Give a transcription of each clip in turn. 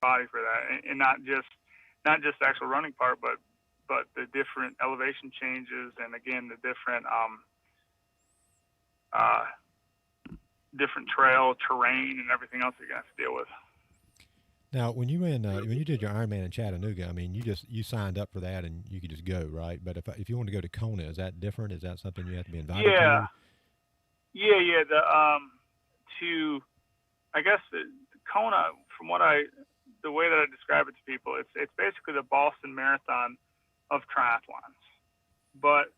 body for that, and not just the actual running part, but the different elevation changes, and again the different trail terrain and everything else that you have to deal with. Now, when you did your Ironman in Chattanooga, I mean, you signed up for that and you could just go, right? But if you want to go to Kona, is that different? Is that something you have to be invited Yeah, to? yeah. To I guess Kona, from the way that I describe it to people, it's basically the Boston Marathon of triathlons. But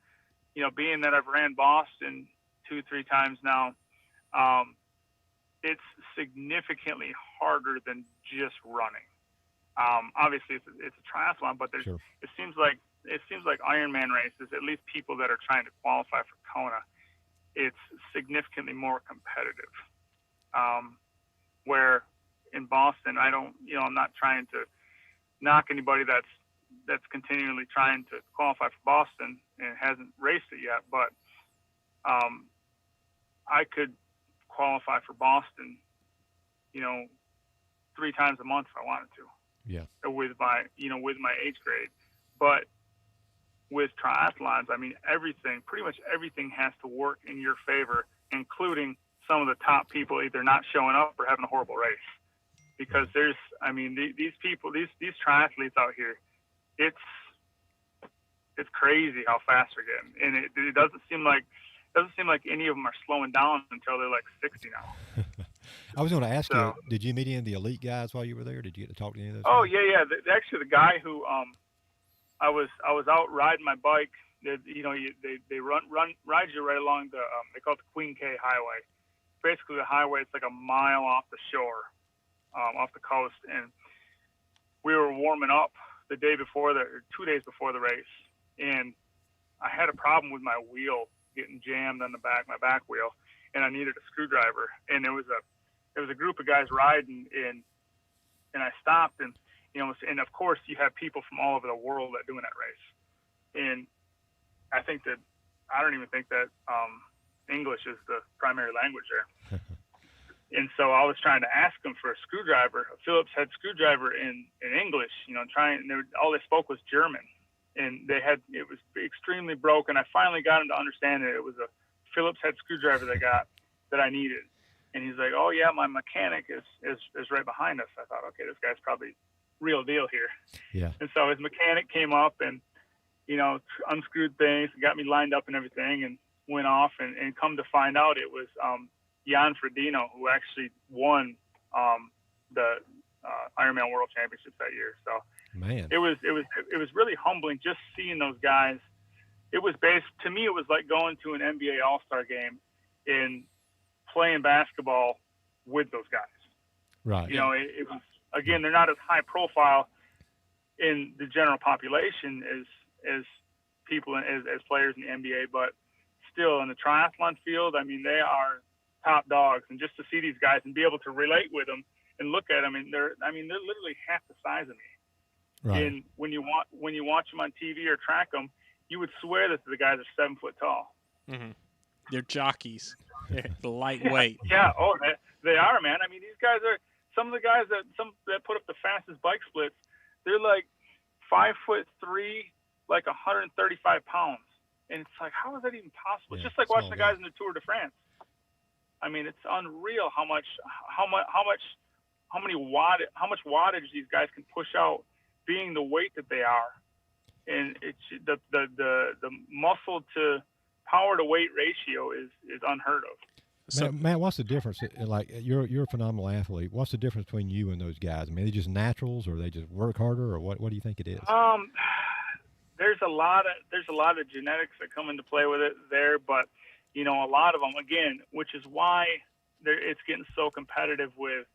being that I've ran Boston 2-3 times now, it's significantly harder than just running. Obviously, it's a triathlon, but Sure. it seems like Ironman races, at least people that are trying to qualify for Kona, it's significantly more competitive. Where in Boston, I'm not trying to knock anybody that's continually trying to qualify for Boston and hasn't raced it yet, but I could qualify for Boston, 3 times a month if I wanted to. Yeah. With my age grade, but with triathlons, I mean, pretty much everything has to work in your favor, including some of the top people either not showing up or having a horrible race. Because these people, these triathletes out here, it's crazy how fast they're getting, and it doesn't seem like any of them are slowing down until they're like 60 now. I was going to ask you, did you meet any of the elite guys while you were there? Did you get to talk to any of those Oh guys? yeah. Actually, the guy who I was out riding my bike. They ride you right along the they call it the Queen K Highway. Basically, the highway, it's like a mile off the shore, off the coast, and we were warming up the day before or 2 days before the race, and I had a problem with my wheel getting jammed on my back wheel, and I needed a screwdriver, and there was a group of guys riding, and I stopped, and and of course you have people from all over the world that are doing that race, and I don't even think that English is the primary language there. And so I was trying to ask them for a screwdriver, a Phillips head screwdriver in English, all they spoke was German, and it was extremely broken. I finally got them to understand that it was a Phillips head screwdriver that I needed. And he's like, "Oh yeah, my mechanic is right behind us." I thought, okay, this guy's probably real deal here. Yeah. And so his mechanic came up and, unscrewed things, got me lined up and everything, and went off, and come to find out it was Jan Frodeno, who actually won the Ironman World Championships that year. So Man. it was really humbling just seeing those guys. To me, it was like going to an NBA All-Star game and playing basketball with those guys. Right. It was, again, they're not as high profile in the general population as people as players in the NBA, but still in the triathlon field, I mean, they are top dogs. And just to see these guys and be able to relate with them and look at them, and they're literally half the size of me. Right. And when you watch them on TV or track them, you would swear that the guys are 7 foot tall. Mm-hmm. They're jockeys. They're lightweight. Yeah. Oh, they are, man. I mean, these guys are some of the guys that put up the fastest bike splits. They're like 5'3", like 135 pounds. And it's like, how is that even possible? Yeah, It's just like watching the guys guy. in the Tour de France. I mean, it's unreal how much wattage these guys can push out, being the weight that they are, and it's the muscle to power to weight ratio is unheard of. So, Matt, what's the difference? Like, you're a phenomenal athlete. What's the difference between you and those guys? I mean, are they just naturals, or they just work harder, or what do you think it is? There's a lot of genetics that come into play with it there, but a lot of them, again, which is why it's getting so competitive with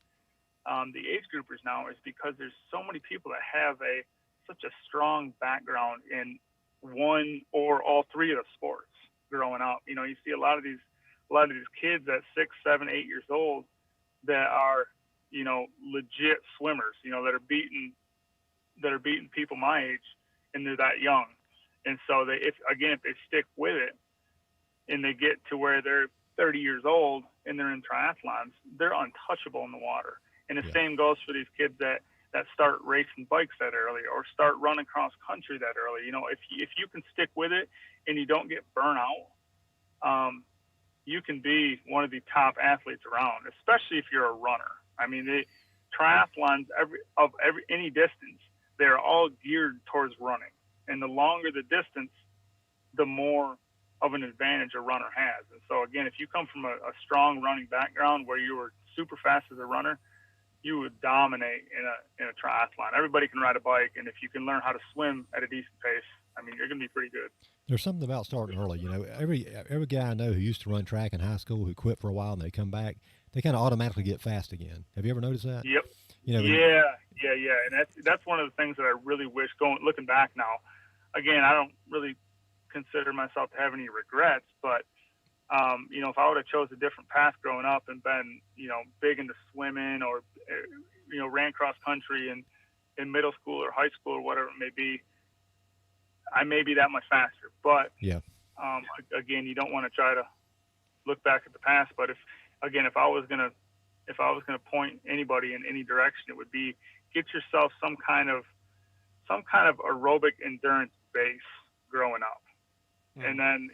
the age groupers now, is because there's so many people that have such a strong background in one or all three of the sports growing up. You see a lot of these kids at 6, 7, 8 years old that are, legit swimmers, that are beating people my age, and they're that young. And so if they stick with it and they get to where they're 30 years old and they're in triathlons, they're untouchable in the water. And the same goes for these kids that that start racing bikes that early or start running cross country that early. If you can stick with it and you don't get burnt out, you can be one of the top athletes around, especially if you're a runner. I mean, triathlons, any distance, they're all geared towards running. And the longer the distance, the more of an advantage a runner has. And so, again, if you come from a strong running background where you were super fast as a runner, you would dominate in a triathlon. Everybody can ride a bike, and if you can learn how to swim at a decent pace, I mean, you're going to be pretty good. There's something about starting early. Every guy I know who used to run track in high school, who quit for a while and they come back, they kind of automatically get fast again. Have you ever noticed that? Yep. Yeah. And that's one of the things that I really wish, looking back now. Again, I don't really consider myself to have any regrets, but if I would have chose a different path growing up and been, big into swimming or, ran cross country in middle school or high school or whatever it may be, I may be that much faster. But yeah, again, you don't want to try to look back at the past. But if I was gonna point anybody in any direction, it would be get yourself some kind of aerobic endurance base growing up. And then,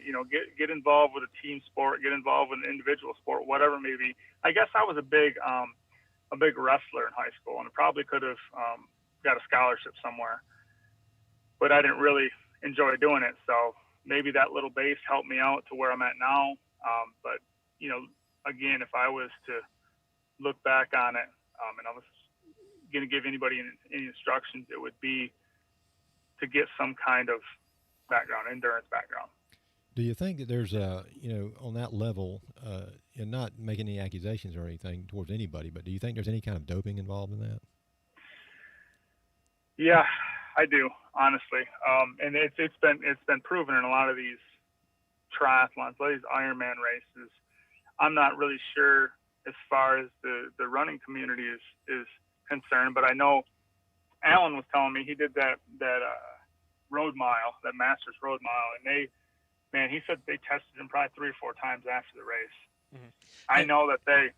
get involved with a team sport, get involved with an individual sport, whatever it may be. I guess I was a big wrestler in high school, and I probably could have got a scholarship somewhere, but I didn't really enjoy doing it. So maybe that little base helped me out to where I'm at now. But again, if I was to look back on it, and I was going to give anybody any instructions, it would be to get some kind of endurance background. Do you think that there's on that level, and not making any accusations or anything towards anybody, but do you think there's any kind of doping involved in that? Yeah, I do, honestly. And it's been proven in a lot of these triathlons, a lot of these Ironman races. I'm not really sure as far as the running community is concerned, but I know Alan was telling me he did that road mile, that Masters road mile, and he said they tested him probably 3 or 4 times after the race. Mm-hmm. I know that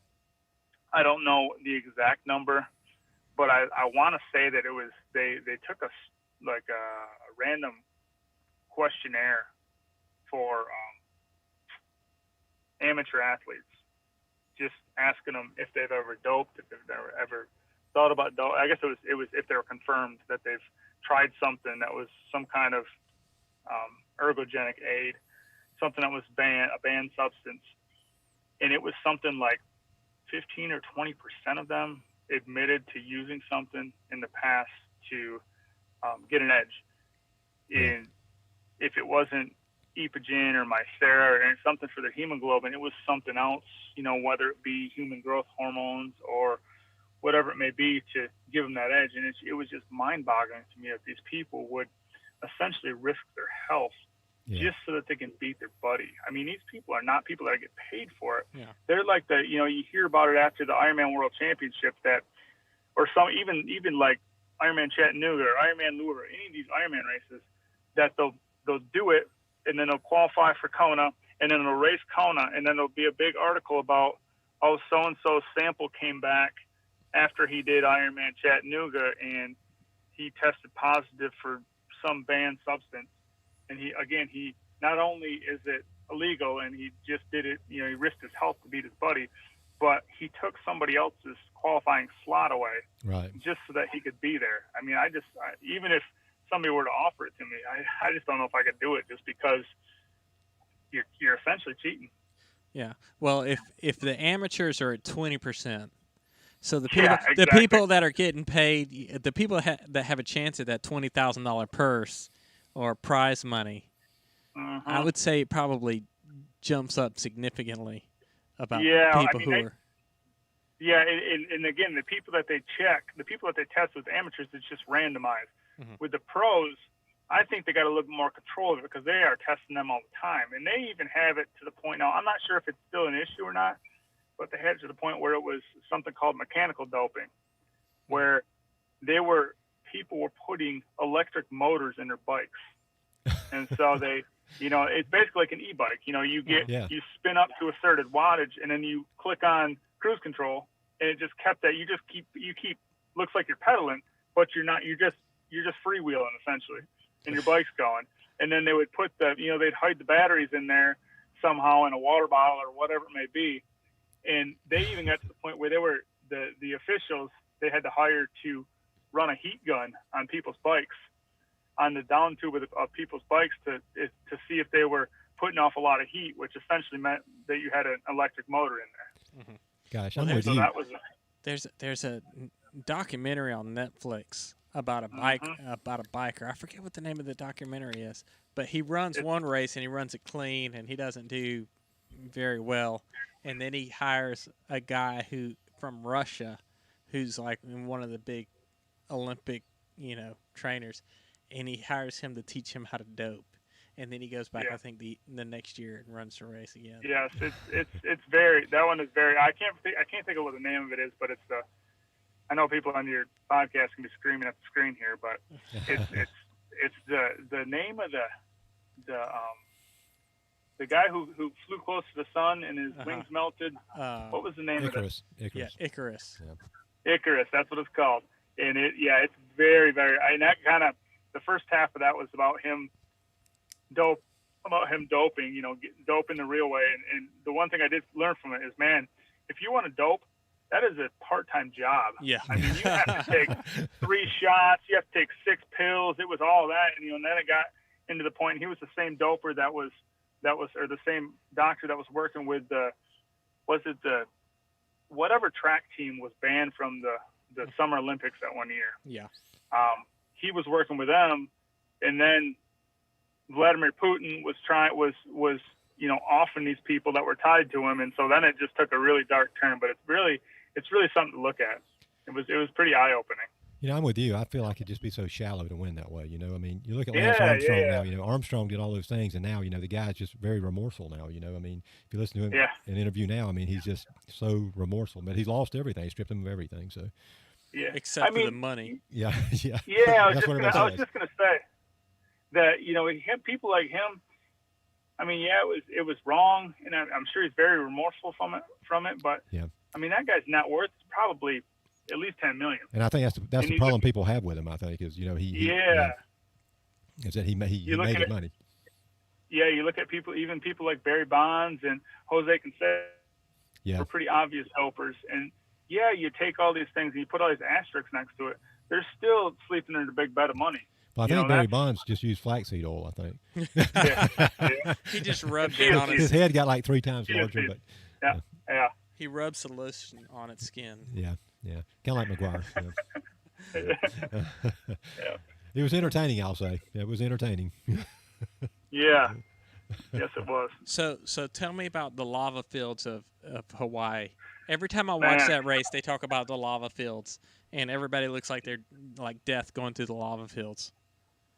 I don't know the exact number, but I want to say that it was they took a random questionnaire for amateur athletes, just asking them if they've ever doped, if they've ever thought about dope. I guess it was if they were confirmed that they've tried something that was some kind of ergogenic aid, something that was a banned substance, and it was something like 15 or 20% of them admitted to using something in the past to get an edge. And if it wasn't Epogen or Mycera or something for their hemoglobin, it was something else, whether it be human growth hormones or whatever it may be, to give them that edge. And it was just mind-boggling to me that these people would essentially risk their health just so that they can beat their buddy. I mean, these people are not people that get paid for it. Yeah. They're like you hear about it after the Ironman World Championship or some even like Ironman Chattanooga or Ironman Lure, any of these Ironman races, that they'll do it and then they'll qualify for Kona and then they'll race Kona and then there'll be a big article about, so-and-so sample came back after he did Ironman Chattanooga and he tested positive for some banned substance. And he not only is it illegal and he just did it, he risked his health to beat his buddy, but he took somebody else's qualifying slot away, right, just so that he could be there. I mean, even if somebody were to offer it to me, I just don't know if I could do it, just because you're essentially cheating. Yeah. Well, if the amateurs are at 20%, so the people that are getting paid, the people that have a chance at that $20,000 purse or prize money, I would say it probably jumps up significantly about people who are. Yeah, and again, the people that they test with amateurs, it's just randomized. Mm-hmm. With the pros, I think they got a little more control of it because they are testing them all the time. And they even have it to the point now, I'm not sure if it's still an issue or not, but they had it to the point where it was something called mechanical doping, where people were putting electric motors in their bikes. And so they, it's basically like an e-bike. You spin up to a certain wattage and then you click on cruise control and it just kept that. You keep looks like you're pedaling, but you're not. You're just freewheeling essentially, and your bike's going. And then they would put they'd hide the batteries in there somehow in a water bottle or whatever it may be. And they even got to the point where they were the officials, they had to hire to run a heat gun on people's bikes, on the down tube of people's bikes to see if they were putting off a lot of heat, which essentially meant that you had an electric motor in there. Mm-hmm. Gosh, I'm with you. That was there's a documentary on Netflix about a bike, about a biker. I forget what the name of the documentary is, but he runs one race and he runs it clean, and he doesn't do very well. And then he hires a guy from Russia, who's like one of the big Olympic, trainers, and he hires him to teach him how to dope. And then he goes back, I think the next year, and runs the race again. Yes, it's very, that one is very. I can't think of what the name of it is, but it's the. I know people on your podcast can be screaming at the screen here, but it's the name of the guy who flew close to the sun and his wings melted. What was the name of it? Icarus. Yeah, Icarus. Yeah. Icarus, that's what it's called. And it's very, very. And that kind of, the first half of that was about him doping, doping the real way. And the one thing I did learn from it is, man, if you want to dope, that is a part-time job. Yeah. I mean, you have to take 3 shots, you have to take 6 pills. It was all that, and then it got into the point. He was the same doper or the same doctor that was working with whatever track team was banned from the Summer Olympics that one year. Yeah. He was working with them, and then Vladimir Putin was offing these people that were tied to him, and so then it just took a really dark turn. But it's really something to look at. It was pretty eye opening. I'm with you. I feel like it'd just be so shallow to win that way. I mean, you look at Lance Armstrong now. Armstrong did all those things, and now the guy's just very remorseful now. I mean, if you listen to him in an interview now, I mean, he's just so remorseful. But he's lost everything. He stripped him of everything. So except for the money. Yeah. I was just gonna say that people like him. I mean, it was wrong, and I'm sure he's very remorseful from it. But I mean, that guy's net worth is probably at least $10 million. And I think that's the problem people have with him. I think is is that he made his money. Yeah, you look at people like Barry Bonds and Jose Canseco. Were pretty obvious helpers, and you take all these things and you put all these asterisks next to it. They're still sleeping in a big bed of money. Well, I think Barry Bonds just used flaxseed oil, I think. He just rubbed it on his head got like 3 times larger. But he rubs the lotion on its skin. Yeah. Kind of like McGuire. It was entertaining, I'll say. It was entertaining. Yeah. Yes, it was. So tell me about the lava fields of Hawaii. Every time I watch that race, they talk about the lava fields, and everybody looks like they're like death going through the lava fields.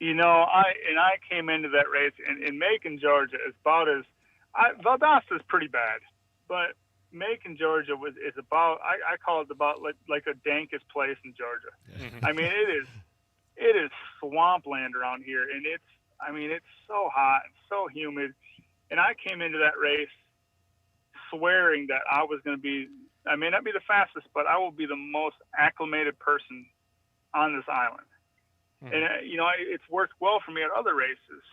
I came into that race in Macon, Georgia. Is about as Valdosta is pretty bad, but Macon, Georgia is about. I call it about like a dankest place in Georgia. Mm-hmm. I mean, it is swampland around here, and it's so hot and so humid. And I came into that race swearing that I was going to be. I may not be the fastest, but I will be the most acclimated person on this island. And it's worked well for me at other races,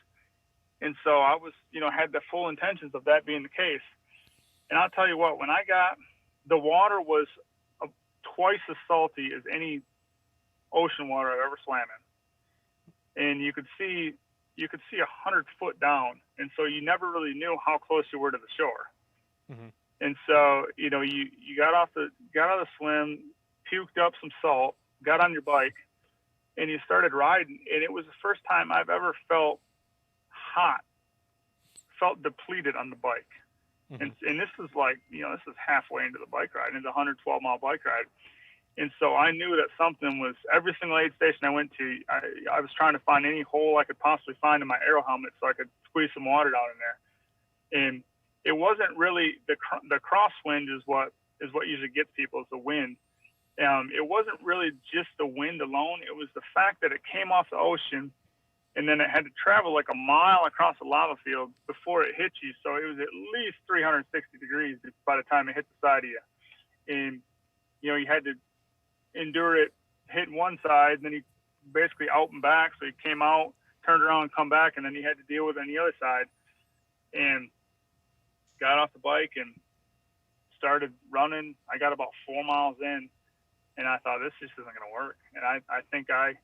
and so I was, had the full intentions of that being the case. And I'll tell you what, when I got, the water was twice as salty as any ocean water I've ever swam in, and you could see 100 foot down, and so you never really knew how close you were to the shore. Mm-hmm. And so you got out of the swim, puked up some salt, got on your bike, and you started riding, and it was the first time I've ever felt hot, felt depleted on the bike. Mm-hmm. And this is like, this is halfway into the bike ride, into the 112-mile bike ride. And so I knew that something was, every single aid station I went to, I was trying to find any hole I could possibly find in my aero helmet so I could squeeze some water down in there. And it wasn't really, the crosswind is what usually gets people, is the wind. It wasn't really just the wind alone. It was the fact that it came off the ocean, and then it had to travel like a mile across the lava field before it hit you. So it was at least 360 degrees by the time it hit the side of you. And, you had to endure it hit one side, and then he basically out and back. So he came out, turned around, come back, and then he had to deal with it on the other side. And got off the bike and started running. I got about 4 miles in, and I thought, this just isn't going to work. And I think I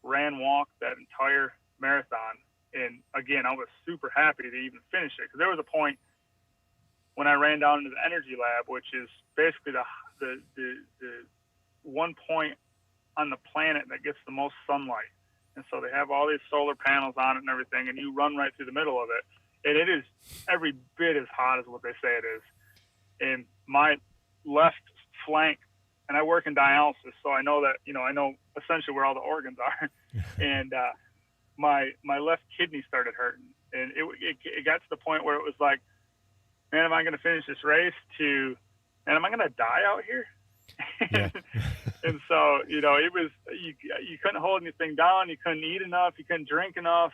walked that entire marathon. And again, I was super happy to even finish it, because there was a point when I ran down into the energy lab, which is basically the one point on the planet that gets the most sunlight. And so they have all these solar panels on it and everything, and you run right through the middle of it. And it is every bit as hot as what they say it is. And my left flank, and I work in dialysis, so I know that, I know essentially where all the organs are. And my left kidney started hurting. And it got to the point where it was like, man, am I going to finish this race to, man, am I going to die out here? Yeah. And so, it was, you couldn't hold anything down. You couldn't eat enough. You couldn't drink enough.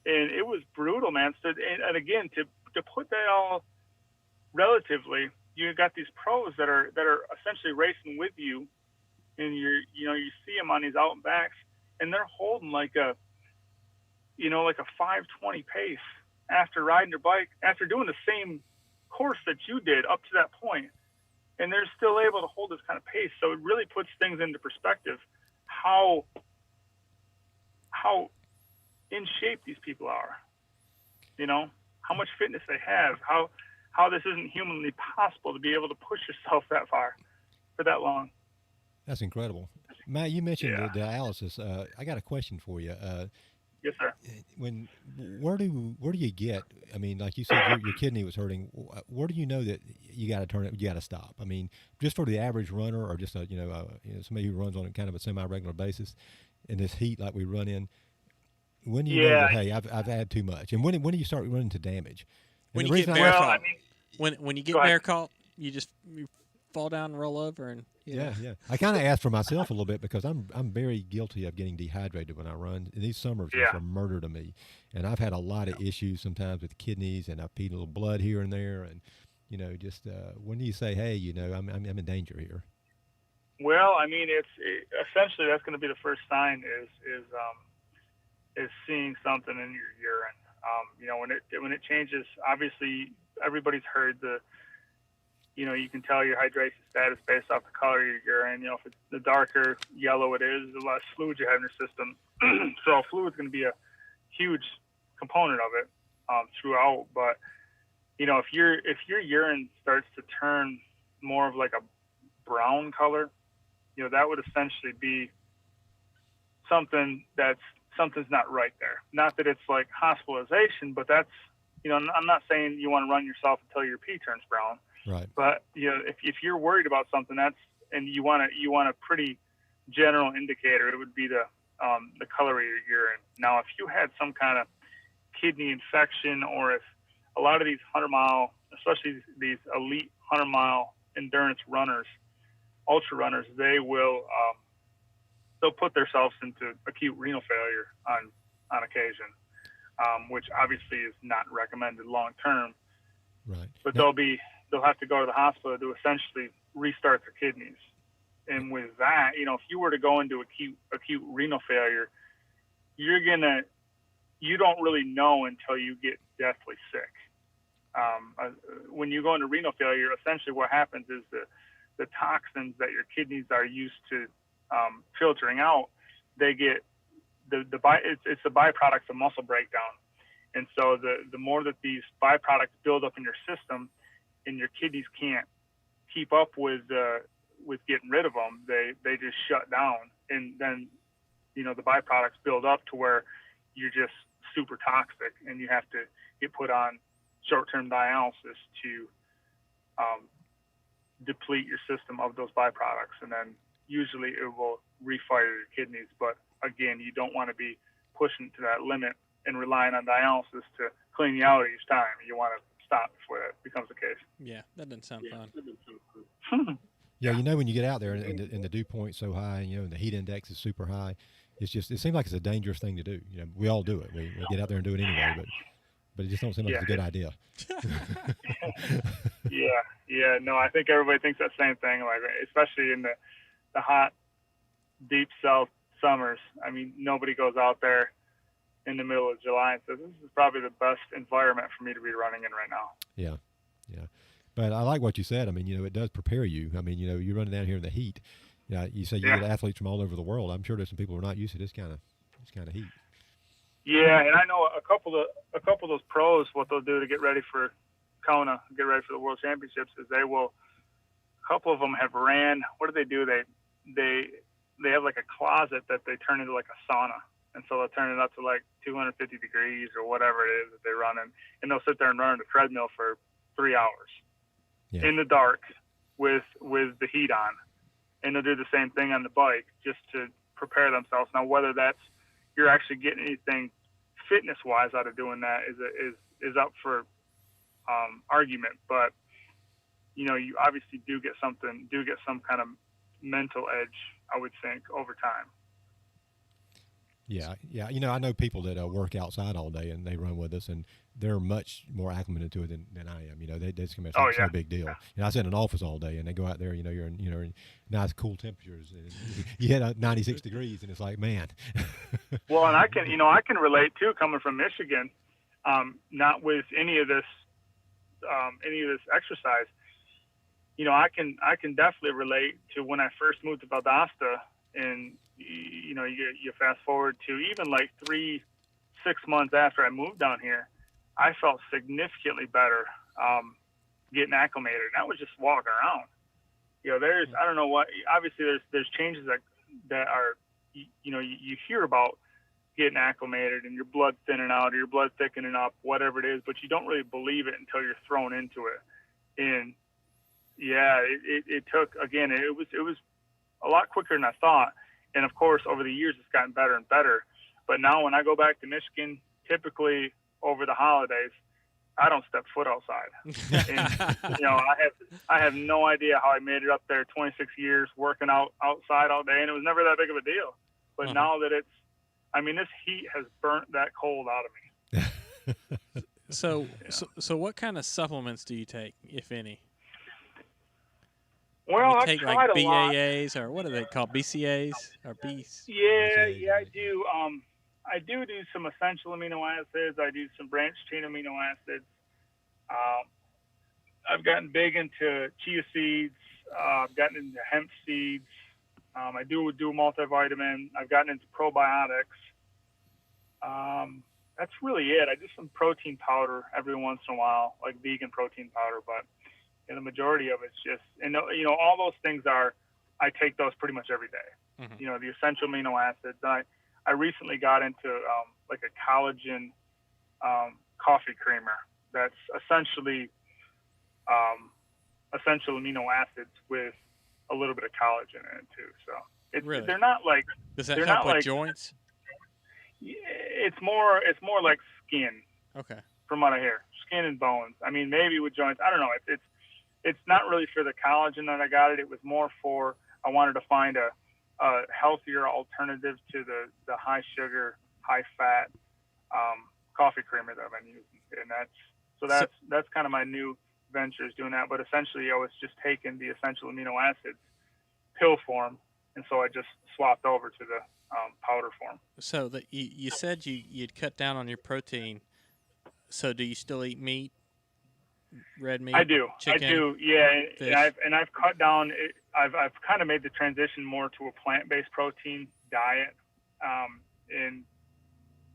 And it was brutal, man. So, and again, to put that all relatively, you got these pros that are essentially racing with you, and you see them on these out and backs, and they're holding like a 5:20 pace after riding their bike, after doing the same course that you did up to that point, and they're still able to hold this kind of pace. So it really puts things into perspective how in shape these people are, how much fitness they have, how this isn't humanly possible to be able to push yourself that far for that long. That's incredible. Matt, you mentioned the dialysis. I got a question for you. Yes, sir. Where do you get? I mean, like you said, your kidney was hurting. Where do you know that you got to turn it? You got to stop. I mean, just for the average runner, or just somebody who runs on a kind of a semi-regular basis in this heat like we run in. When do you know that, hey, I've had too much? And when do you start running to damage? When you get bear caught, when you get bear caught, you fall down and roll over, and yeah. I kind of asked for myself a little bit, because I'm very guilty of getting dehydrated when I run. And these summers are a murder to me, and I've had a lot of issues sometimes with kidneys, and I've peed a little blood here and there, and when do you say, hey, I'm in danger here? Well, I mean, essentially that's going to be the first sign is seeing something in your urine. When it changes, obviously everybody's heard you can tell your hydration status based off the color of your urine. If it's the darker yellow it is, the less fluid you have in your system. So fluid's going to be a huge component of it throughout. But if your urine starts to turn more of like a brown color, that would essentially be something's not right there. Not that it's like hospitalization, but that's, I'm not saying you want to run yourself until your pee turns brown. Right. But if you're worried about something, and you want a pretty general indicator, it would be the color of your urine. Now, if you had some kind of kidney infection, or if a lot of these 100-mile, especially these elite 100-mile endurance runners, ultra runners, they'll put themselves into acute renal failure on occasion, which obviously is not recommended long term. Right. But they'll have to go to the hospital to essentially restart their kidneys. And with that, if you were to go into acute renal failure, you don't really know until you get deathly sick. When you go into renal failure, essentially what happens is the toxins that your kidneys are used to filtering out, they get it's the byproducts of muscle breakdown. And so the more that these byproducts build up in your system, and your kidneys can't keep up with getting rid of them, they just shut down, and then the byproducts build up to where you're just super toxic, and you have to get put on short-term dialysis to deplete your system of those byproducts, and then usually it will refire your kidneys. But again, you don't want to be pushing to that limit and relying on dialysis to clean you out each time. You want to stop before that becomes the case. Yeah, that doesn't sound fun. Yeah, when you get out there and the dew point's so high, and the heat index is super high, it seems like it's a dangerous thing to do. We all do it. We get out there and do it anyway, but it just don't seem like it's a good idea. Yeah. No, I think everybody thinks that same thing. Like, especially in the hot deep south summers. I mean, nobody goes out there in the middle of July and says, this is probably the best environment for me to be running in right now. Yeah, yeah. But I like what you said. I mean, it does prepare you. I mean, you're running down here in the heat. Yeah, you say you get athletes from all over the world. I'm sure there's some people who are not used to this kind of heat. Yeah, and I know a couple of those pros, what they'll do to get ready for Kona, get ready for the World Championships, is a couple of them have ran. What do? They have like a closet that they turn into like a sauna, and so they'll turn it up to like 250 degrees or whatever it is that they run in, and they'll sit there and run on the treadmill for 3 hours in the dark with the heat on, and they'll do the same thing on the bike just to prepare themselves. Now, whether that's you're actually getting anything fitness-wise out of doing that is up for argument, but you obviously do get some kind of mental edge, I would think, over time. Yeah. I know people that work outside all day and they run with us, and they're much more acclimated to it than I am. They just come it's no big deal. I sit in an office all day, and they go out there. You're in nice cool temperatures. And you hit 96 degrees, and it's like, man. Well, and I can relate too, coming from Michigan, not with any of this exercise. I can definitely relate to when I first moved to Valdosta, and you fast forward to even like 3-6 months after I moved down here, I felt significantly better getting acclimated. And that was just walking around. There's I don't know what. Obviously, there's changes that are you hear about getting acclimated and your blood thinning out or your blood thickening up, whatever it is, but you don't really believe it until you're thrown into it. And it took, again, it was a lot quicker than I thought. And of course, over the years, it's gotten better and better. But now when I go back to Michigan, typically over the holidays, I don't step foot outside. And, I have no idea how I made it up there 26 years working outside all day. And it was never that big of a deal. But now that this heat has burnt that cold out of me. So what kind of supplements do you take, if any? Well, I take like BAAs or what are they called? BCAs or Bs? Yeah, I do. I do some essential amino acids. I do some branched chain amino acids. I've gotten big into chia seeds. I've gotten into hemp seeds. I do a multivitamin. I've gotten into probiotics. That's really it. I do some protein powder every once in a while, like vegan protein powder, but the majority of it's just, all those things I take those pretty much every day. Mm-hmm. The essential amino acids. I recently got into like a collagen coffee creamer that's essentially essential amino acids with a little bit of collagen in it too. So they're not like. Does that help with joints? It's more like skin. Okay. From what I hear, skin and bones. I mean, maybe with joints. I don't know. It's not really for the collagen that I got it. It was more for I wanted to find a healthier alternative to the high sugar, high fat coffee creamer that I've been using, and that's kind of my new venture is doing that. But essentially, I was just taking the essential amino acids pill form, and so I just swapped over to the powder form. So you said you'd cut down on your protein. So do you still eat meat? Red meat? I do. Chicken, yeah. And I've cut down. I've kind of made the transition more to a plant-based protein diet, and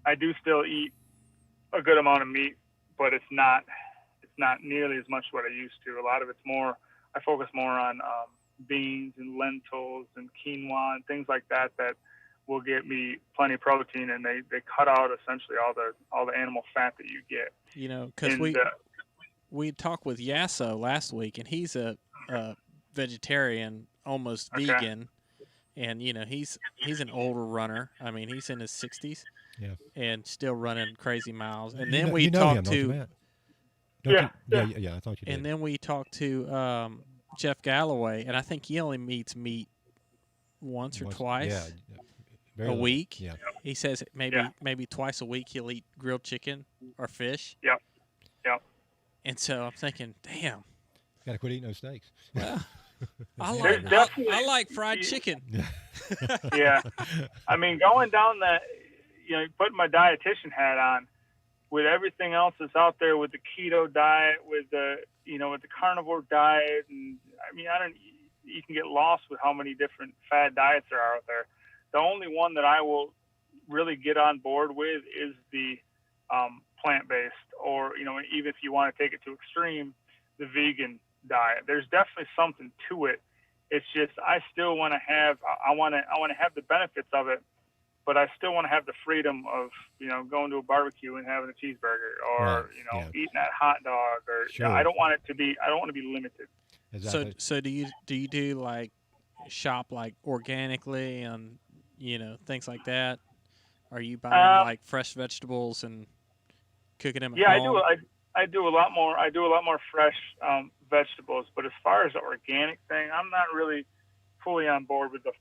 I do still eat a good amount of meat, but it's not nearly as much what I used to. A lot of it's more. I focus more on beans and lentils and quinoa and things like that will get me plenty of protein, and they cut out essentially all the animal fat that you get. Because we talked with Yasso last week, and he's a vegetarian, almost vegan, and he's an older runner. I mean, he's in his 60s, and still running crazy miles. And then we talked to I thought you did. And then we talked to Jeff Galloway, and I think he only eats meat once or twice a week. Yeah. He says maybe twice a week he'll eat grilled chicken or fish. Yep. And so I'm thinking, damn. Got to quit eating those steaks. Well, I like fried chicken. Yeah. I mean, going down that, putting my dietitian hat on with everything else that's out there with the keto diet, with the, with the carnivore diet. And I mean, you can get lost with how many different fad diets there are out there. The only one that I will really get on board with is the plant-based, or, even if you want to take it to extreme, the vegan diet. There's definitely something to it. It's just, I still want to have, I want to have the benefits of it, but I still want to have the freedom of, going to a barbecue and having a cheeseburger, or, eating that hot dog, or sure. I don't want to be limited. Exactly. So do you do like shop like organically and, things like that? Are you buying like fresh vegetables and cooking them at home? I do a lot more. I do a lot more fresh vegetables, but as far as the organic thing, I'm not really fully on board with the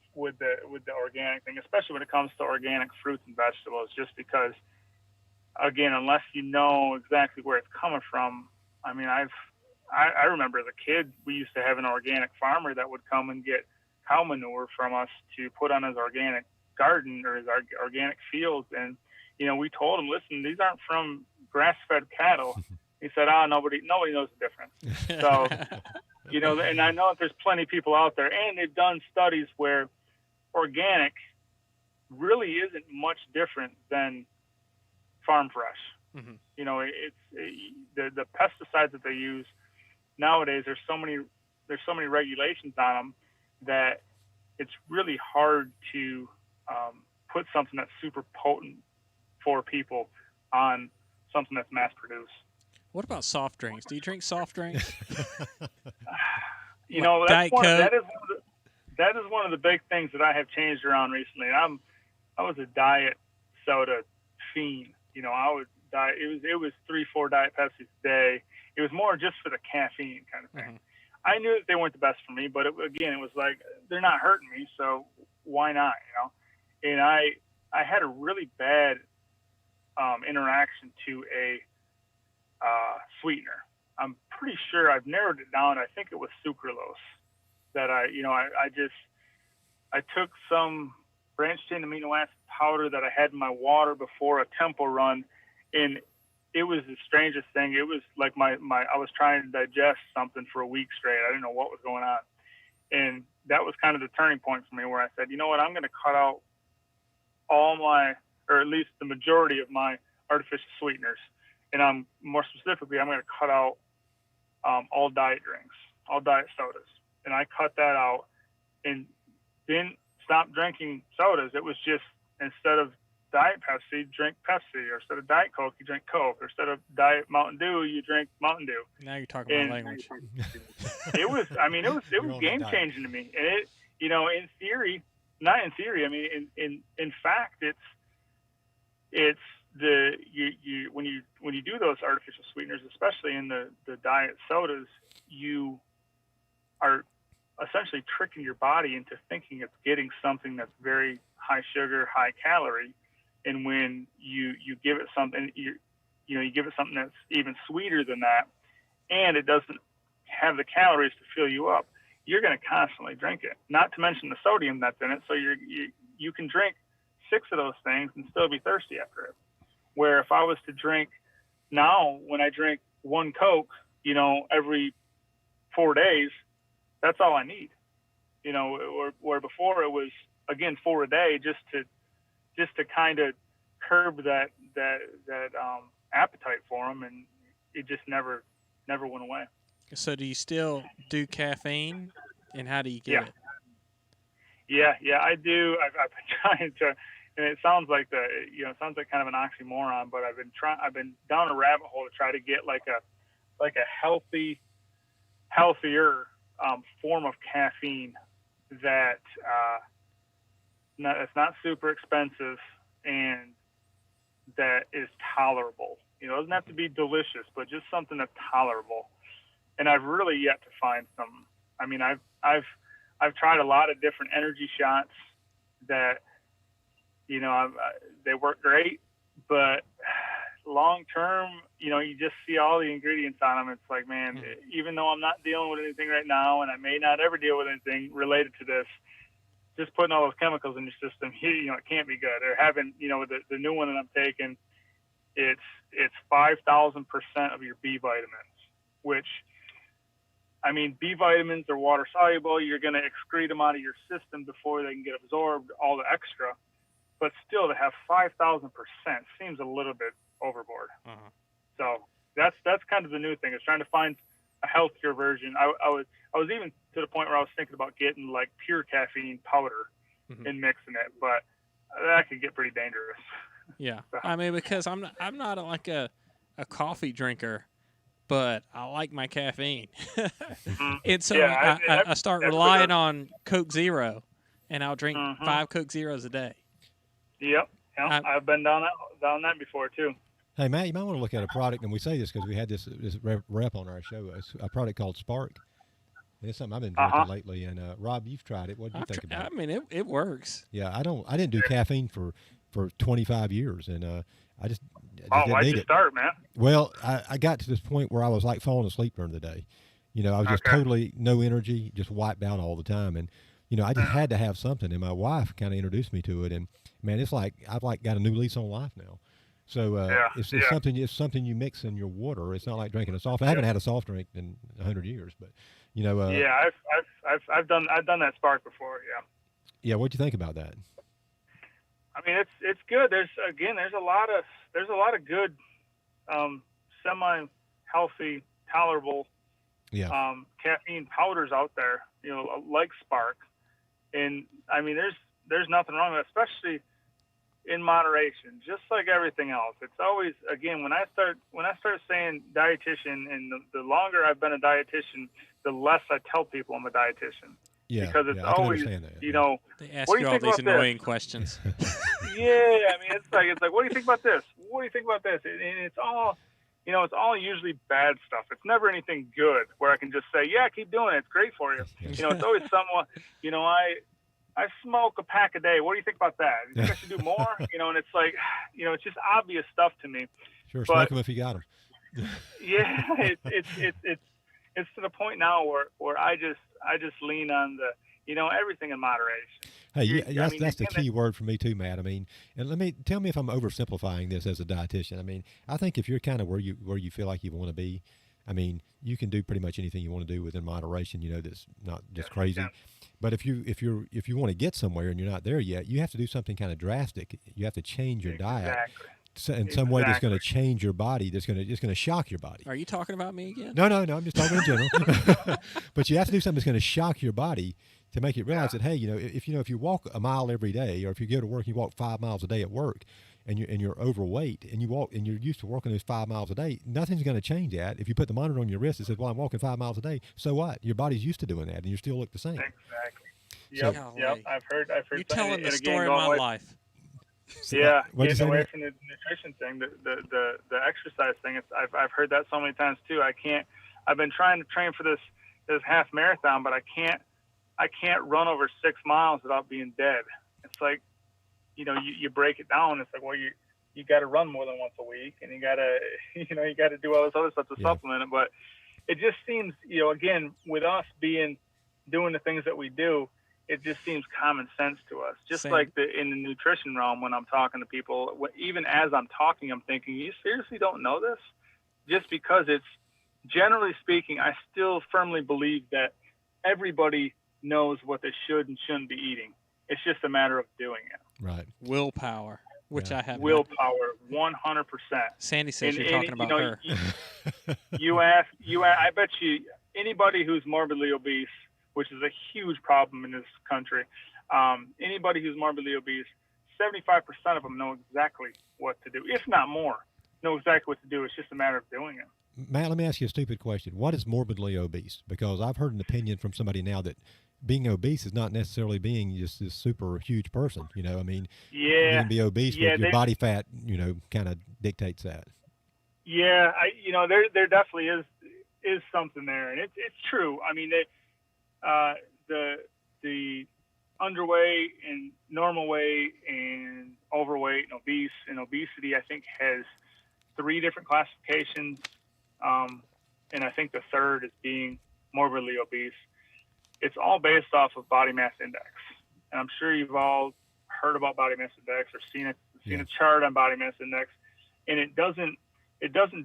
organic thing, especially when it comes to organic fruits and vegetables. Just because, again, unless you know exactly where it's coming from. I mean, I remember as a kid, we used to have an organic farmer that would come and get cow manure from us to put on his organic garden or his organic fields, and we told him, listen, these aren't from grass-fed cattle. He said, nobody knows the difference. So, and I know that there's plenty of people out there, and they've done studies where organic really isn't much different than farm fresh. Mm-hmm. It's the pesticides that they use nowadays. There's so many regulations on them that it's really hard to put something that's super potent for people on something that's mass produced. What about soft drinks? Do you drink soft drinks? That is one of the big things that I have changed around recently. I was a diet soda fiend. I would diet. It was 3-4 Diet Pepsis a day. It was more just for the caffeine kind of thing. Mm-hmm. I knew that they weren't the best for me, but it was like, they're not hurting me, so why not? And I had a really bad interaction to a sweetener. I'm pretty sure I've narrowed it down. I think it was sucralose that I took some branched chain amino acid powder that I had in my water before a tempo run, and it was the strangest thing. It was like I was trying to digest something for a week straight. I didn't know what was going on, and that was kind of the turning point for me, where I said, you know what, I'm going to cut out all my, or at least the majority of my artificial sweeteners. And I'm going to cut out all diet drinks, all diet sodas. And I cut that out and didn't stop drinking sodas. It was just, instead of Diet Pepsi, drink Pepsi, or instead of Diet Coke, you drink Coke, or instead of Diet Mountain Dew, you drink Mountain Dew. Now you're talking about language. It was game changing to me. And it, in theory, not in theory, I mean, in fact, it's when you do those artificial sweeteners, especially in the diet sodas, you are essentially tricking your body into thinking it's getting something that's very high sugar, high calorie, and when you give it something, you give it something that's even sweeter than that, and it doesn't have the calories to fill you up, you're going to constantly drink it. Not to mention the sodium that's in it, so you can drink 6 of those things and still be thirsty after it. Where if I was to drink now, when I drink 1 Coke, every 4 days, that's all I need. Where before it was, again, 4 a day, just to kind of curb that appetite for them, and it just never went away. So do you still do caffeine, and how do you get it? Yeah, I do. I've been trying to. And it sounds like it sounds like kind of an oxymoron, but I've been down a rabbit hole to try to get like a healthier form of caffeine that it's not super expensive and that is tolerable. It doesn't have to be delicious, but just something that's tolerable. And I've really yet to find some. I mean, I've tried a lot of different energy shots that. They work great, but long term, you just see all the ingredients on them. It's like, man, even though I'm not dealing with anything right now, and I may not ever deal with anything related to this, just putting all those chemicals in your system, it can't be good. Or having, with the new one that I'm taking, it's 5,000% of your B vitamins, which, I mean, B vitamins are water soluble. You're going to excrete them out of your system before they can get absorbed, all the extra. But still, to have 5,000% seems a little bit overboard. Uh-huh. So that's kind of the new thing, is trying to find a healthier version. I was even to the point where I was thinking about getting like pure caffeine powder and mixing it, but that could get pretty dangerous. Yeah, so. I mean, because I'm not like a coffee drinker, but I like my caffeine, and so I start relying on Coke Zero, and I'll drink 5 Coke Zeros a day. Yep. I've been down that before too. Hey Matt, you might want to look at a product, and we say this because we had this rep on our show. It's a product called Spark. And it's something I've been drinking lately. And Rob, you've tried it. What do you think about it? I mean, it works. Yeah, I didn't do caffeine for 25 years, and I just why'd you start, man? Well, I got to this point where I was like falling asleep during the day. I was just totally no energy, just wiped out all the time, and I just had to have something. And my wife kind of introduced me to it, and man, it's like I've got a new lease on life now. So it's something you mix in your water. It's not like drinking a soft. I haven't had a soft drink in 100 years, but I've done that Spark before. Yeah. What'd you think about that? I mean, it's good. There's a lot of good, semi healthy, tolerable, caffeine powders out there. Like Spark, and I mean, there's nothing wrong with it, especially in moderation, just like everything else. It's always, again, when I start saying dietitian, and the longer I've been a dietitian, the less I tell people I'm a dietitian. Yeah, because it's always, they ask you all these annoying questions. Yeah, I mean, it's like, what do you think about this? What do you think about this? And it's all, it's all usually bad stuff. It's never anything good where I can just say, yeah, keep doing it. It's great for you. It's always someone, I smoke a pack a day. What do you think about that? You think I should do more? And it's like, it's just obvious stuff to me. Sure, smoke them if you got them. Yeah, it's to the point now where I just lean on the, everything in moderation. Hey, that's the key word for me too, Matt. I mean, and tell me if I'm oversimplifying this as a dietitian. I mean, I think if you're kind of where you feel like you want to be, I mean, you can do pretty much anything you want to do within moderation. That's not just crazy. Yeah. But if you want to get somewhere and you're not there yet, you have to do something kind of drastic. You have to change your diet in some way that's going to change your body. That's going to shock your body. Are you talking about me again? No. I'm just talking in general. But you have to do something that's going to shock your body to make it realize that, hey, if you walk a mile every day, or if you go to work, you walk 5 miles a day at work, and you're overweight, and you're used to walking those 5 miles a day, nothing's going to change that. If you put the monitor on your wrist that says, well, I'm walking 5 miles a day, so what? Your body's used to doing that, and you still look the same. Exactly. Yep. I've heard. You're telling the story of my life. Yeah, getting away from the nutrition thing, the exercise thing. I've heard that so many times too. I've been trying to train for this half marathon, but I can't run over 6 miles without being dead. It's like, you break it down. It's like, well, you got to run more than once a week, and you got to do all this other stuff to supplement it. But it just seems, again, with us doing the things that we do, it just seems common sense to us. Just like in the nutrition realm, when I'm talking to people, even as I'm talking, I'm thinking, you seriously don't know this? Just because it's, generally speaking, I still firmly believe that everybody knows what they should and shouldn't be eating. It's just a matter of doing it. Right. Willpower, which I have. Willpower, 100%. Sandy says you're talking about her. You ask, I bet you anybody who's morbidly obese, which is a huge problem in this country, anybody who's morbidly obese, 75% of them know exactly what to do, if not more, know exactly what to do. It's just a matter of doing it. Matt, let me ask you a stupid question. What is morbidly obese? Because I've heard an opinion from somebody now that being obese is not necessarily being just this super huge person. You can be obese, but your body fat, kind of dictates that. Yeah, there definitely is something there, and it's true. I mean, the underweight and normal weight and overweight and obesity, I think, has 3 different classifications, and I think the third is being morbidly obese. It's all based off of body mass index, and I'm sure you've all heard about body mass index or seen a chart on body mass index, and it doesn't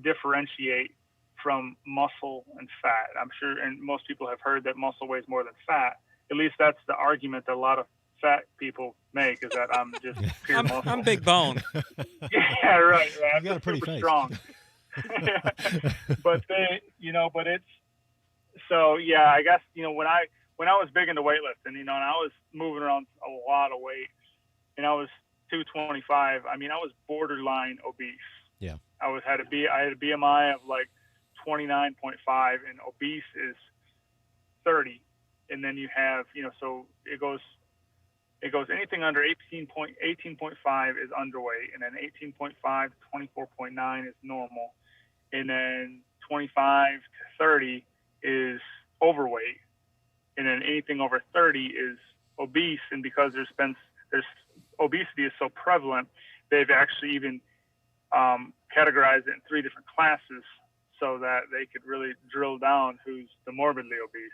differentiate from muscle and fat. I'm sure, and most people have heard that muscle weighs more than fat. At least that's the argument that a lot of fat people make, is that I'm just pure muscle. I'm big bone. Yeah, right. You've got a pretty face. Strong. But it's so, yeah, I guess, when I was big into weightlifting, and I was moving around a lot of weight, and I was 225. I mean, I was borderline obese. Yeah. I had a BMI of like 29.5, and obese is 30. And then you have, so it goes anything under 18.5 is underweight, and then 18.5 to 24.9 is normal, and then 25 to 30 is overweight, and then anything over 30 is obese. And because there's obesity is so prevalent, they've actually even categorized it in 3 different classes so that they could really drill down who's the morbidly obese.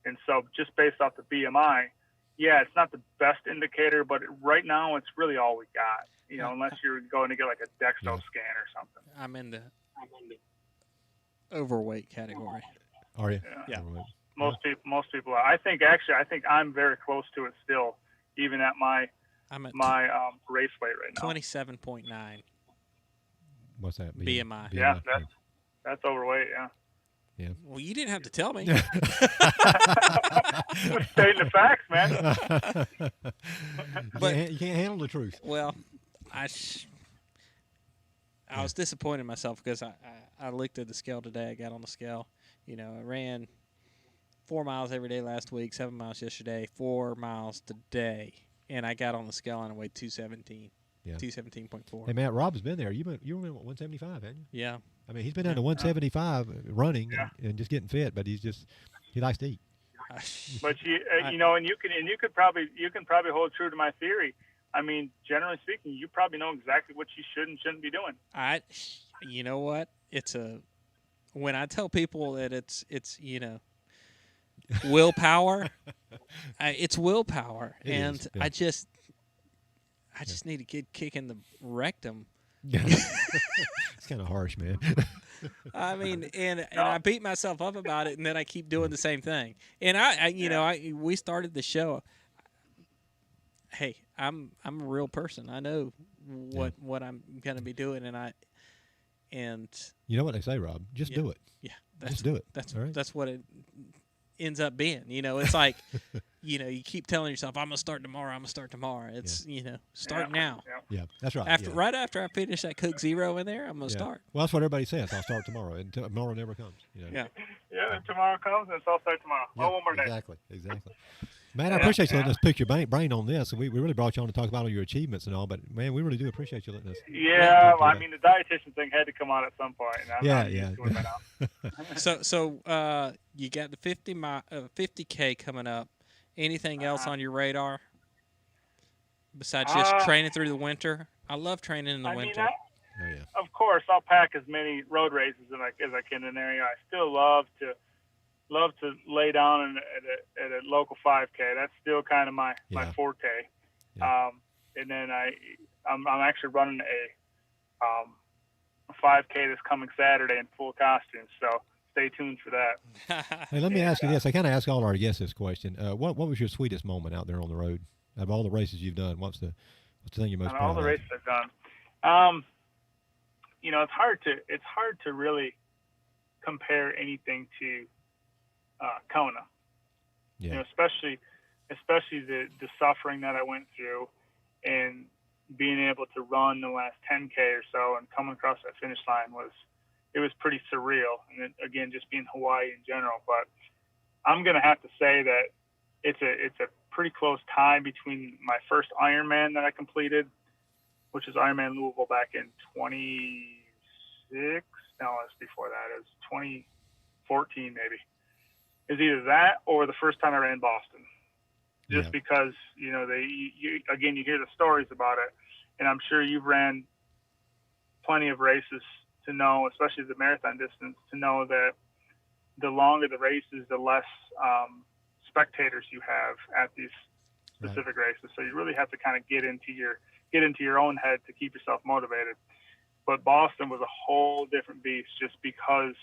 And so just based off the BMI, yeah, it's not the best indicator, but right now it's really all we got, unless you're going to get like a Dextro scan or something. I'm in the overweight category. Are you? Yeah. Most people are. I think I'm very close to it still, even at my race weight right now. 27.9. What's that? BMI. Yeah, that's overweight. Yeah. Yeah. Well, you didn't have to tell me. We're stating the facts, man. But you can't handle the truth. Well, I was disappointed in myself because I looked at the scale today. I got on the scale. I ran 4 miles every day last week, 7 miles yesterday, 4 miles today, and I got on the scale and I weighed 217. Yeah. 217.4. Hey, Matt, Rob's been there. You were in 175, haven't you? Yeah. I mean, he's been down to 175 running and just getting fit, but he likes to eat. But and you can probably hold true to my theory. I mean, generally speaking, you probably know exactly what you should and shouldn't be doing. You know what? When I tell people that it's willpower, it's willpower, I just need to get kick in the rectum. It's kind of harsh, man. I mean, and I beat myself up about it, and then I keep doing the same thing. And we started the show. Hey, I'm a real person. I know what I'm gonna be doing, and you know what they say, Rob? Just do it. Yeah, just do it. That's what it ends up being. It's like, you keep telling yourself, I'm gonna start tomorrow. It's start now. Yeah, that's right. Right after I finish that Coke Zero in there, I'm gonna start. Well, that's what everybody says. I'll start tomorrow, and tomorrow never comes. Yeah. Tomorrow comes, and I'll start tomorrow. Yeah, one more day. Exactly. Man, I appreciate you letting us pick your brain on this. And we really brought you on to talk about all your achievements and all, but man, we really do appreciate you letting us. Yeah, well, I mean, the dietitian thing had to come out at some point. So you got the 50K coming up. Anything else on your radar besides just training through the winter? I love training in the winter. Of course, I'll pack as many road races as I can in there. I still love to lay down at a local 5K. That's still kind of my forte. Yeah. And then I'm actually running a 5K this coming Saturday in full costume. So stay tuned for that. Hey, let me ask you this. I kind of ask all our guests this question. What was your sweetest moment out there on the road? Out of all the races you've done, what's the thing you're most proud of? All the races I've done. It's hard to really compare anything to Kona. Yeah. Especially the suffering that I went through and being able to run the last 10K or so and coming across that finish line was pretty surreal. And again, just being Hawaii in general. But I'm going to have to say that it's a pretty close tie between my first Ironman that I completed, which is Ironman Louisville back in 2006. No, it's before that. It was 2014 maybe. Is either that or the first time I ran Boston. Just because, you hear the stories about it. And I'm sure you've ran plenty of races to know, especially the marathon distance, to know that the longer the races, the less spectators you have at these specific races. So you really have to kind of get into your own head to keep yourself motivated. But Boston was a whole different beast just because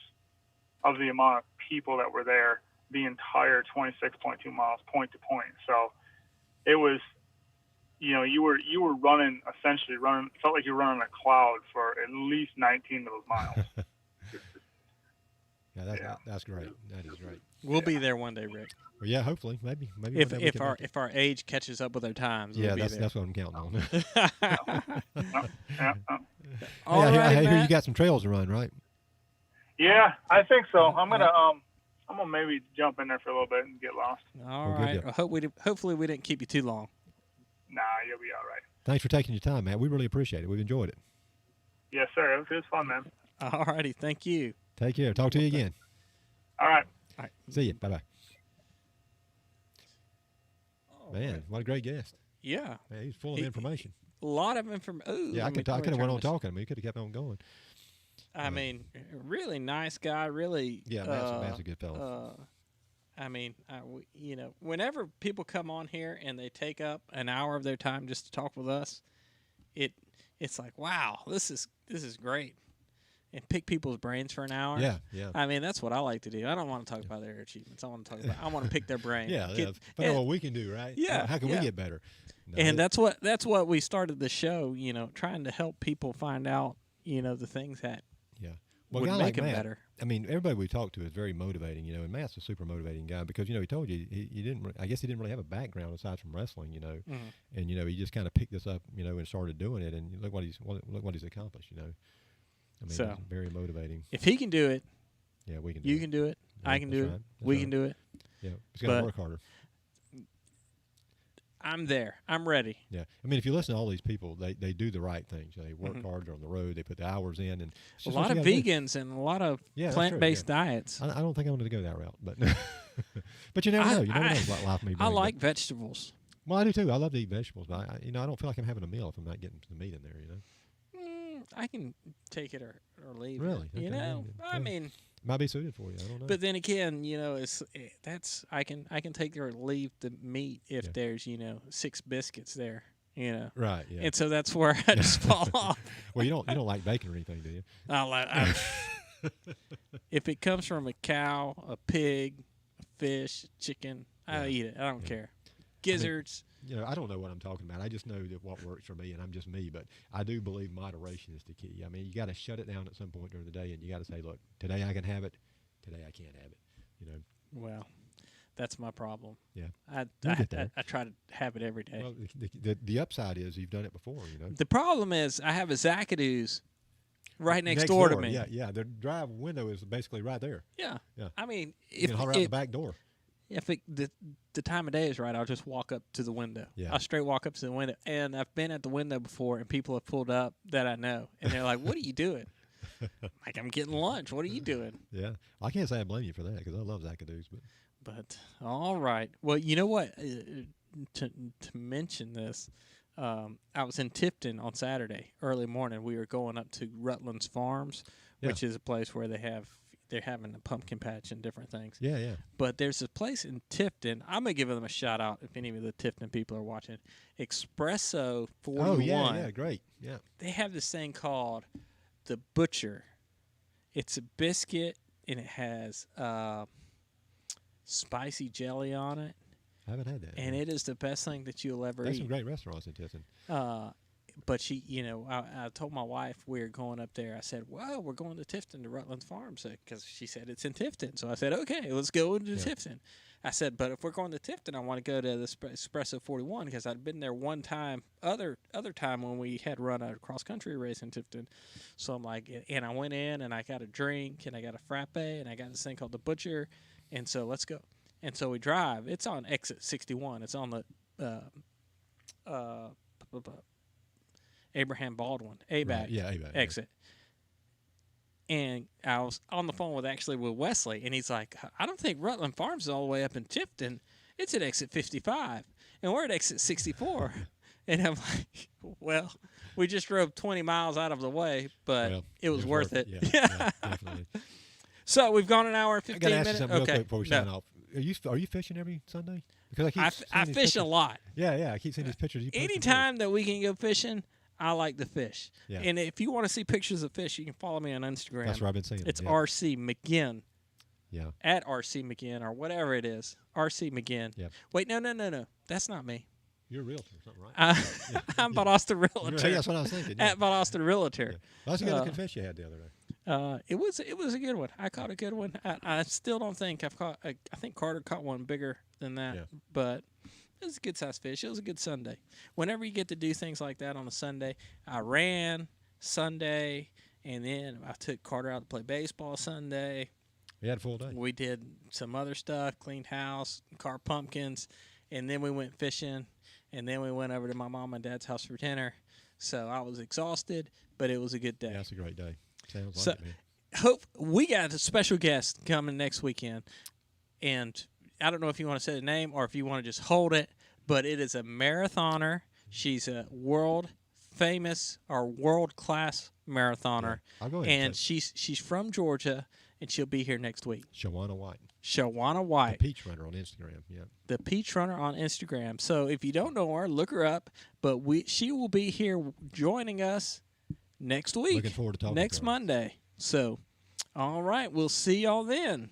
of the amount of people that were there the entire 26.2 miles point to point. So it was, you were essentially running, felt like you were running a cloud for at least 19 of those miles. That's great. That is great. We'll be there one day, Rick. Well, yeah, hopefully, maybe if our age catches up with our times. Yeah, we'll that's what I'm counting on. I hear you got some trails to run, right? Yeah, I think so. I'm gonna maybe jump in there for a little bit and get lost. All right. Hopefully we didn't keep you too long. Nah, you'll be all right. Thanks for taking your time, Matt. We really appreciate it. We've enjoyed it. Yes, sir. It was fun, man. All righty. Thank you. Take care. Talk to you again. All right. All right. See you. Bye-bye. Man, what a great guest. Yeah. Man, he's full of information. A lot of information. Yeah, I could have went on talking. I mean, he could have kept on going. I mean, really nice guy. Really. Yeah, Matt's a good fellow. I mean, whenever people come on here and they take up an hour of their time just to talk with us, it's like, wow, this is great. And pick people's brains for an hour. Yeah. I mean, that's what I like to do. I don't want to talk about their achievements. I want to pick their brain. Find out what we can do, right? Yeah. How can we get better? No, and that's what we started the show, trying to help people find out, the things that would make them better. I mean, everybody we talk to is very motivating, and Matt's a super motivating guy because, he told you he didn't, I guess he didn't really have a background aside from wrestling, Mm-hmm. and, he just kind of picked this up, and started doing it, and look what he's accomplished, I mean, it's very motivating. If he can do it, yeah, we can. You can do it. I can do it. We can do it. Yeah, he's got to work harder. I'm there. I'm ready. Yeah, I mean, if you listen to all these people, they do the right things. They work hard. They're on the road. They put the hours in, and a lot of vegans and a lot of plant-based diets. I don't think I wanted to go that route, but but you never know. You never know what life may bring. I like vegetables. Well, I do too. I love to eat vegetables, but I don't feel like I'm having a meal if I'm not getting the meat in there. I can take it or leave. Really? It. Okay. I mean, might be suited for you. I don't know. But then again, I can take or leave the meat if there's 6 biscuits there. Right. Yeah. And so that's where I just fall off. Well, you don't like bacon or anything, do you? If it comes from a cow, a pig, a fish, a chicken, I'll eat it. I don't care. Gizzards. I don't know what I'm talking about. I just know that what works for me, and I'm just me. But I do believe moderation is the key. I mean, you got to shut it down at some point during the day, and you got to say, look, today I can have it, today I can't have it. Well, that's my problem. Yeah, I try to have it every day. Well, the upside is you've done it before. The problem is I have a Zacadoo's right next door to me. Yeah. The drive window is basically right there. Yeah. I mean, you can holler out the back door. If the time of day is right, I'll just walk up to the window. Yeah. I'll straight walk up to the window. And I've been at the window before, and people have pulled up that I know. And they're like, what are you doing? Like, I'm getting lunch. What are you doing? Yeah. I can't say I blame you for that because I love Zacadoo's. But, all right. Well, you know what? To mention this, I was in Tifton on Saturday, early morning. We were going up to Rutland's Farms, which is a place where they're having a pumpkin patch and different things. Yeah. But there's a place in Tifton. I'm going to give them a shout out if any of the Tifton people are watching. Espresso 41. Oh, yeah, great. Yeah. They have this thing called the Butcher. It's a biscuit, and it has spicy jelly on it. I haven't had that. And it is the best thing that you'll ever eat. There's some great restaurants in Tifton. But she, I told my wife we were going up there. I said, well, we're going to Tifton to Rutland Farms because she said it's in Tifton. So I said, okay, let's go to Tifton. I said, but if we're going to Tifton, I want to go to the Espresso 41 because I'd been there one time, other time when we had run a cross-country race in Tifton. So I'm like, and I went in and I got a drink and I got a frappe and I got this thing called the Butcher. And so let's go. And so we drive. It's on exit 61. It's on the Abraham Baldwin, ABAC exit. And I was on the phone with Wesley, and he's like, I don't think Rutland Farms is all the way up in Tifton. It's at exit 55, and we're at exit 64. And I'm like, well, we just drove 20 miles out of the way, but it was worth it. Yeah, definitely. So we've gone an hour and 15 minutes. I got to ask you something real quick before we sign off. Are you fishing every Sunday? Because I fish a lot. Yeah. I keep seeing these pictures. Anytime that we can go fishing, I like to fish. Yeah. And if you want to see pictures of fish, you can follow me on Instagram. That's what I've been saying. It's RC McGinn. Yeah. At RC McGinn or whatever it is. RC McGinn. Yeah. Wait, no. That's not me. You're a realtor or something, right? I'm Bart Yasso Realtor. Hey, that's what I was thinking. Yeah. At Bart Yasso Realtor. Yeah. That's a good looking fish you had the other day. It was a good one. I caught a good one. I still don't think I've caught. I think Carter caught one bigger than that, but it was a good sized fish. It was a good Sunday. Whenever you get to do things like that on a Sunday, I ran Sunday, and then I took Carter out to play baseball Sunday. We had a full day. We did some other stuff, cleaned house, carved pumpkins, and then we went fishing, and then we went over to my mom and dad's house for dinner. So I was exhausted, but it was a good day. Yeah, it's a great day. Sounds like it, man. Hope we got a special guest coming next weekend, and I don't know if you want to say the name or if you want to just hold it, but it is a marathoner. She's a world famous or world class marathoner, I'll go ahead and she's from Georgia, and she'll be here next week. Shawana White. The Peach Runner on Instagram. Yeah. The Peach Runner on Instagram. So if you don't know her, look her up. But she will be here joining us next week. Looking forward to talking next to her. Monday. So, all right, we'll see y'all then.